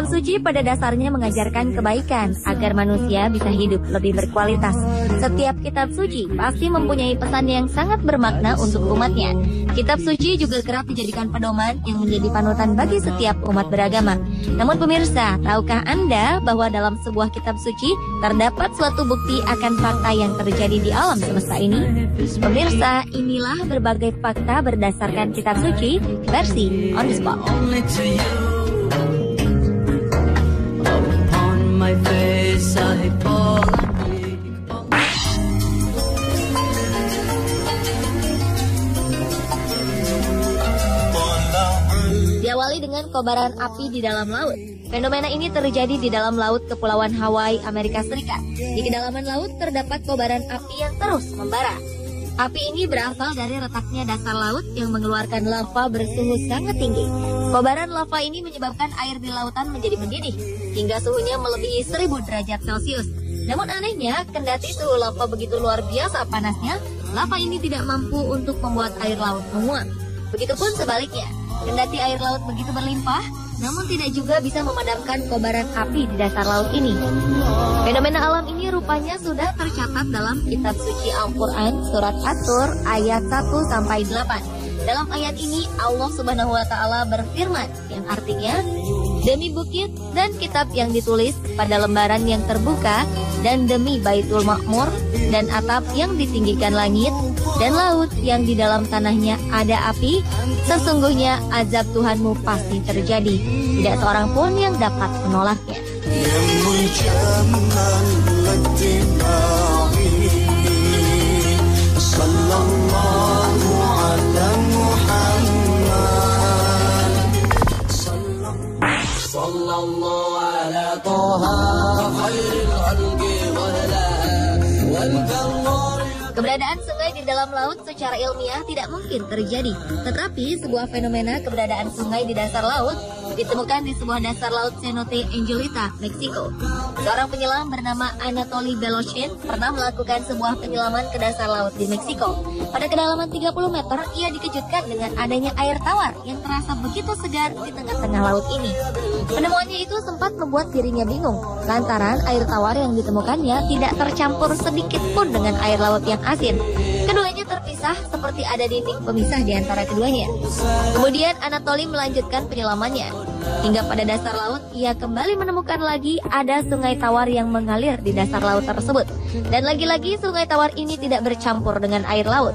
Kitab suci pada dasarnya mengajarkan kebaikan agar manusia bisa hidup lebih berkualitas. Setiap kitab suci pasti mempunyai pesan yang sangat bermakna untuk umatnya. Kitab suci juga kerap dijadikan pedoman yang menjadi panutan bagi setiap umat beragama. Namun pemirsa, tahukah Anda bahwa dalam sebuah kitab suci terdapat suatu bukti akan fakta yang terjadi di alam semesta ini? Pemirsa, inilah berbagai fakta berdasarkan kitab suci versi On The Spot. Diawali dengan kobaran api di dalam laut. Fenomena ini terjadi di dalam laut Kepulauan Hawaii, Amerika Serikat. Di kedalaman laut terdapat kobaran api yang terus membara. Api ini berasal dari retaknya dasar laut yang mengeluarkan lava bersuhu sangat tinggi. Kobaran lava ini menyebabkan air di lautan menjadi mendidih hingga suhunya melebihi 1000 derajat Celcius. Namun anehnya, kendati suhu lava begitu luar biasa panasnya, lava ini tidak mampu untuk membuat air laut menguap. Begitupun sebaliknya, kendati air laut begitu berlimpah, namun tidak juga bisa memadamkan kobaran api di dasar laut ini. Fenomena alam ini rupanya sudah tercatat dalam kitab suci Al-Quran surat At-Tur ayat 1-8. Dalam ayat ini Allah Subhanahu wa Ta'ala berfirman yang artinya, demi bukit dan kitab yang ditulis pada lembaran yang terbuka, dan demi Baitul Ma'mur dan atap yang ditinggikan langit, dan laut yang di dalam tanahnya ada api, sesungguhnya azab Tuhanmu pasti terjadi. Tidak seorang pun yang dapat menolaknya. Keberadaan sungai di dalam laut secara ilmiah tidak mungkin terjadi. Tetapi sebuah fenomena keberadaan sungai di dasar laut ditemukan di sebuah dasar laut Cenote Angelita, Meksiko. Seorang penyelam bernama Anatoly Beloshin pernah melakukan sebuah penyelaman ke dasar laut di Meksiko. Pada kedalaman 30 meter, ia dikejutkan dengan adanya air tawar yang terasa begitu segar di tengah-tengah laut ini. Penemuannya itu sempat membuat dirinya bingung, lantaran air tawar yang ditemukannya tidak tercampur sedikit pun dengan air laut yang asin. Keduanya terpisah seperti ada dinding pemisah di antara keduanya. Kemudian Anatoly melanjutkan penyelamannya. Hingga pada dasar laut, ia kembali menemukan lagi ada sungai tawar yang mengalir di dasar laut tersebut. Dan lagi-lagi sungai tawar ini tidak bercampur dengan air laut.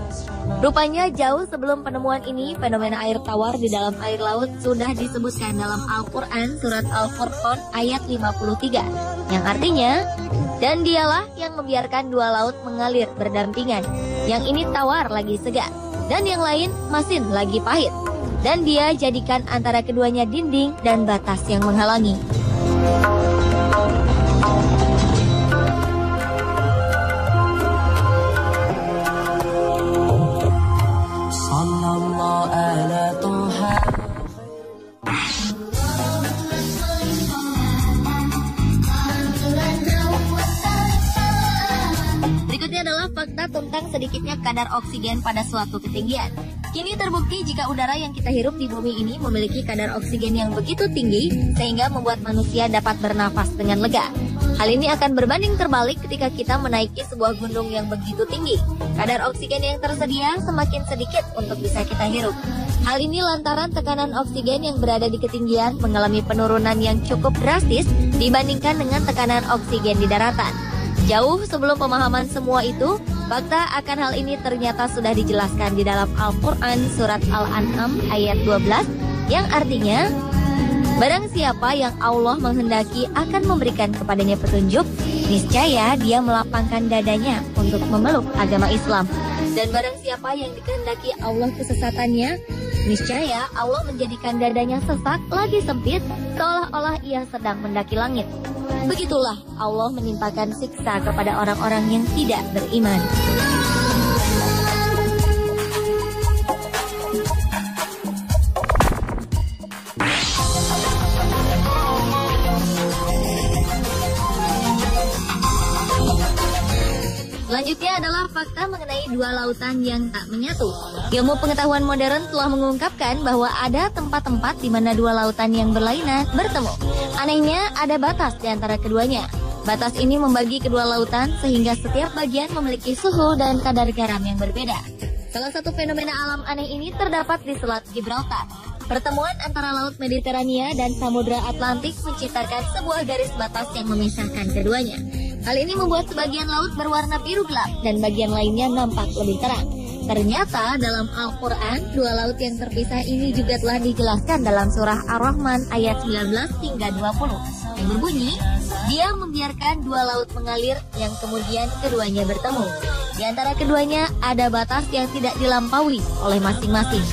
Rupanya jauh sebelum penemuan ini, fenomena air tawar di dalam air laut sudah disebutkan dalam Al-Quran surat Al-Furqan ayat 53. Yang artinya, dan dialah yang membiarkan dua laut mengalir berdampingan. Yang ini tawar lagi segar, dan yang lain masin lagi pahit. Dan dia jadikan antara keduanya dinding dan batas yang menghalangi. Berikutnya adalah fakta tentang sedikitnya kadar oksigen pada suatu ketinggian. Kini terbukti jika udara yang kita hirup di bumi ini memiliki kadar oksigen yang begitu tinggi sehingga membuat manusia dapat bernafas dengan lega. Hal ini akan berbanding terbalik ketika kita menaiki sebuah gunung yang begitu tinggi. Kadar oksigen yang tersedia semakin sedikit untuk bisa kita hirup. Hal ini lantaran tekanan oksigen yang berada di ketinggian mengalami penurunan yang cukup drastis dibandingkan dengan tekanan oksigen di daratan. Jauh sebelum pemahaman semua itu, fakta akan hal ini ternyata sudah dijelaskan di dalam Al-Quran surat Al-An'am ayat 12 yang artinya, barang siapa yang Allah menghendaki akan memberikan kepadanya petunjuk, niscaya dia melapangkan dadanya untuk memeluk agama Islam. Dan barang siapa yang dikehendaki Allah kesesatannya, niscaya Allah menjadikan dadanya sesak lagi sempit, seolah-olah ia sedang mendaki langit. Begitulah Allah menimpakan siksa kepada orang-orang yang tidak beriman. Selanjutnya adalah fakta mengenai dua lautan yang tak menyatu. Ilmu pengetahuan modern telah mengungkapkan bahwa ada tempat-tempat di mana dua lautan yang berlainan bertemu. Anehnya, ada batas di antara keduanya. Batas ini membagi kedua lautan sehingga setiap bagian memiliki suhu dan kadar garam yang berbeda. Salah satu fenomena alam aneh ini terdapat di Selat Gibraltar. Pertemuan antara Laut Mediterania dan Samudra Atlantik menciptakan sebuah garis batas yang memisahkan keduanya. Hal ini membuat sebagian laut berwarna biru gelap dan bagian lainnya nampak lebih terang. Ternyata dalam Al-Quran, dua laut yang terpisah ini juga telah dijelaskan dalam surah Ar-Rahman ayat 19 hingga 20 yang berbunyi, Dia membiarkan dua laut mengalir yang kemudian keduanya bertemu. Di antara keduanya ada batas yang tidak dilampaui oleh masing-masing.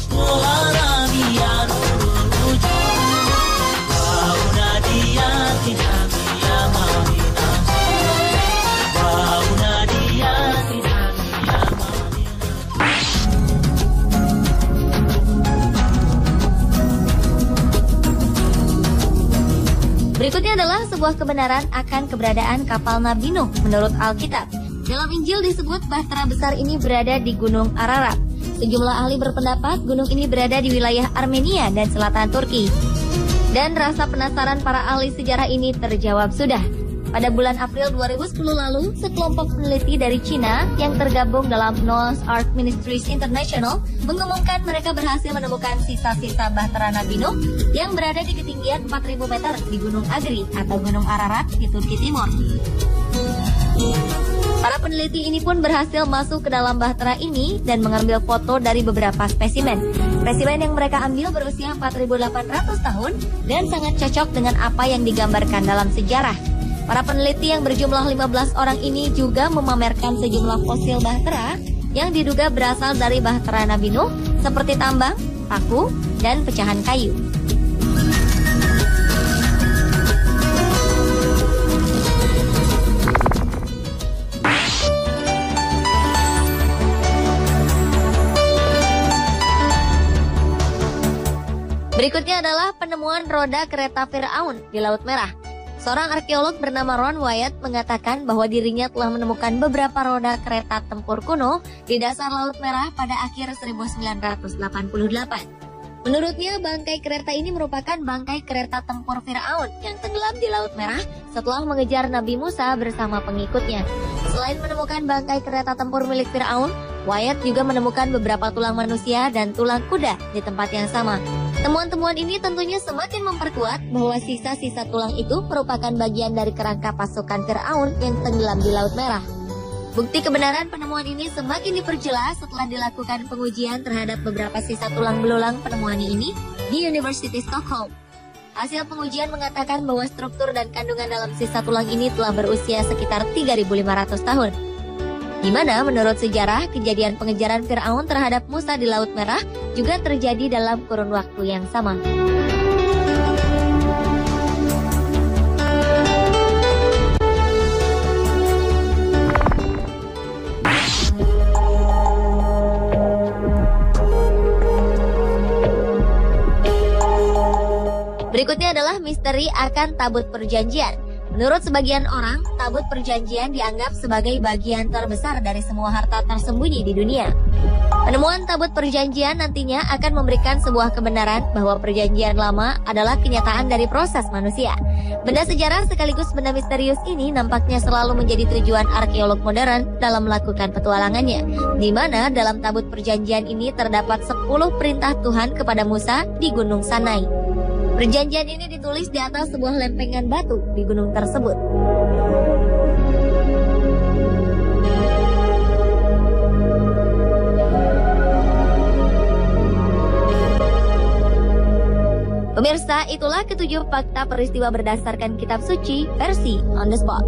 Berikutnya adalah sebuah kebenaran akan keberadaan kapal Nabi Nuh menurut Alkitab. Dalam Injil disebut bahtera besar ini berada di Gunung Ararat. Sejumlah ahli berpendapat gunung ini berada di wilayah Armenia dan selatan Turki. Dan rasa penasaran para ahli sejarah ini terjawab sudah. Pada bulan April 2010 lalu, sekelompok peneliti dari Cina yang tergabung dalam Noah's Ark Ministries International mengumumkan mereka berhasil menemukan sisa-sisa bahtera Nabi Nuh yang berada di ketinggian 4.000 meter di Gunung Agri atau Gunung Ararat di Turki Timur. Para peneliti ini pun berhasil masuk ke dalam bahtera ini dan mengambil foto dari beberapa spesimen. Spesimen yang mereka ambil berusia 4.800 tahun dan sangat cocok dengan apa yang digambarkan dalam sejarah. Para peneliti yang berjumlah 15 orang ini juga memamerkan sejumlah fosil bahtera yang diduga berasal dari bahtera Nabi Nuh seperti tambang, paku, dan pecahan kayu. Berikutnya adalah penemuan roda kereta Firaun di Laut Merah. Seorang arkeolog bernama Ron Wyatt mengatakan bahwa dirinya telah menemukan beberapa roda kereta tempur kuno di dasar Laut Merah pada akhir 1988. Menurutnya, bangkai kereta ini merupakan bangkai kereta tempur Firaun yang tenggelam di Laut Merah setelah mengejar Nabi Musa bersama pengikutnya. Selain menemukan bangkai kereta tempur milik Firaun, Wyatt juga menemukan beberapa tulang manusia dan tulang kuda di tempat yang sama. Temuan-temuan ini tentunya semakin memperkuat bahwa sisa-sisa tulang itu merupakan bagian dari kerangka pasukan Firaun yang tenggelam di Laut Merah. Bukti kebenaran penemuan ini semakin diperjelas setelah dilakukan pengujian terhadap beberapa sisa tulang belulang penemuan ini di University Stockholm. Hasil pengujian mengatakan bahwa struktur dan kandungan dalam sisa tulang ini telah berusia sekitar 3.500 tahun. Di mana menurut sejarah, kejadian pengejaran Firaun terhadap Musa di Laut Merah juga terjadi dalam kurun waktu yang sama. Berikutnya adalah misteri akan tabut perjanjian. Menurut sebagian orang, tabut perjanjian dianggap sebagai bagian terbesar dari semua harta tersembunyi di dunia. Penemuan tabut perjanjian nantinya akan memberikan sebuah kebenaran bahwa perjanjian lama adalah kenyataan dari proses manusia. Benda sejarah sekaligus benda misterius ini nampaknya selalu menjadi tujuan arkeolog modern dalam melakukan petualangannya, di mana dalam tabut perjanjian ini terdapat 10 perintah Tuhan kepada Musa di Gunung Sinai. Perjanjian ini ditulis di atas sebuah lempengan batu di gunung tersebut. Pemirsa, itulah ketujuh fakta peristiwa berdasarkan kitab suci versi On The Spot.